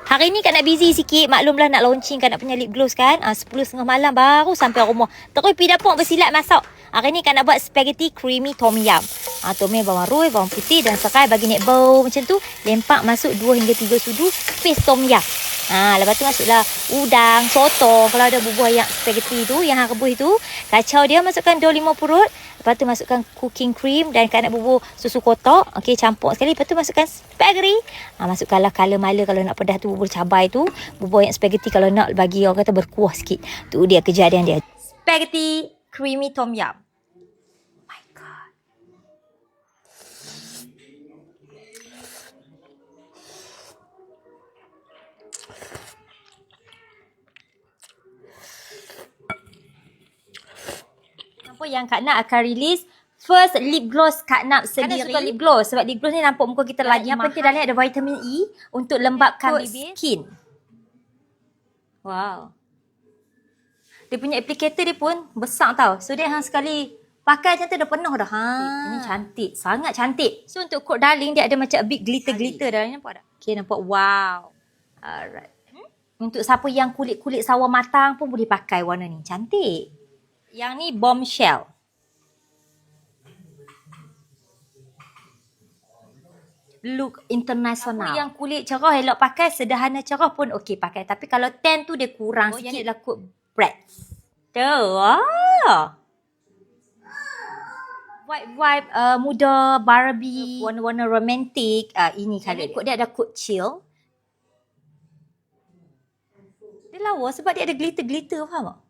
Hari ni Kak nak busy sikit. Maklumlah nak launching Kak nak punya lip gloss kan. 10.30 malam baru sampai rumah. Terus pergi dapur bersilat masak. Hari ni Kak nak buat spaghetti creamy tom yum. Tom yum bawang roy, bawang putih dan serai bagi naik bau macam tu. Lempak masuk 2 hingga 3 sudu paste tom yum. Lepas tu masuklah udang, soto. Kalau ada bubuh yang spaghetti tu, yang hang rebus itu, kacau dia, masukkan daun limau purut. Lepas tu masukkan cooking cream dan Kak nak bubuh susu kotak. Okey, campur sekali. Lepas tu masukkan spaghetti. Masukkanlah kala mala kalau nak pedas tu, bubur cabai tu. Bubuh yang spaghetti kalau nak bagi orang kata berkuah sikit. Tu dia kejadian dia. Spaghetti creamy tom yum. My God. Apa yang Kak Nak akan release first lip gloss Kak Nak sendiri. Kak Nak suka lip gloss sebab lip gloss ni nampak muka kita lagi yang penting dalamnya ada vitamin E untuk lembapkan bibir, skin. Wow. Dia punya applicator dia pun besar tau. So dia hang sekali pakai macam tu dah penuh dah. Ini cantik, sangat cantik. So untuk coat darling dia ada macam a bit glitter-glitter dalamnya, nampak tak? Okay, nampak wow. Alright. Untuk siapa yang kulit-kulit sawo matang pun boleh pakai warna ni. Cantik. Yang ni bombshell. Look international. Apa yang kulit cerah elok pakai, sederhana cerah pun okey pakai. Tapi kalau tan tu dia kurang sikit lah coat breadth. Tu. Vibe muda Barbie, warna-warna romantik. Ini colour dia. Dia ada coat chill. Dia lawa sebab dia ada glitter-glitter, faham tak?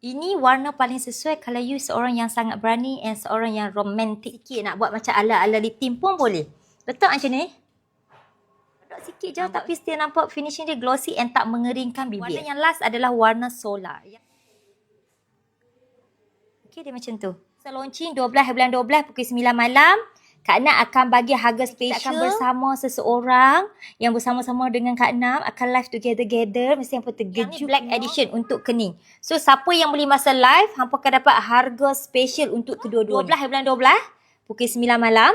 Ini warna paling sesuai kalau you seorang yang sangat berani and seorang yang romantik sikit. Nak buat macam ala-ala lip tint pun boleh. Letak macam ni. Letak sikit je tapi still nampak finishing dia glossy and tak mengeringkan bibir. Warna yang last adalah warna solar. Okay, dia macam tu. So launching 12 bulan 12 pukul 9 malam. Kak Nak akan bagi harga special. Kita akan bersama seseorang yang bersama-sama dengan Kak Nak akan live together. Mesti yang pun terkejut. Black edition untuk kening. So siapa yang beli masa live, hampa akan dapat harga special untuk kedua-dua. 12 bulan 12 pukul 9 malam.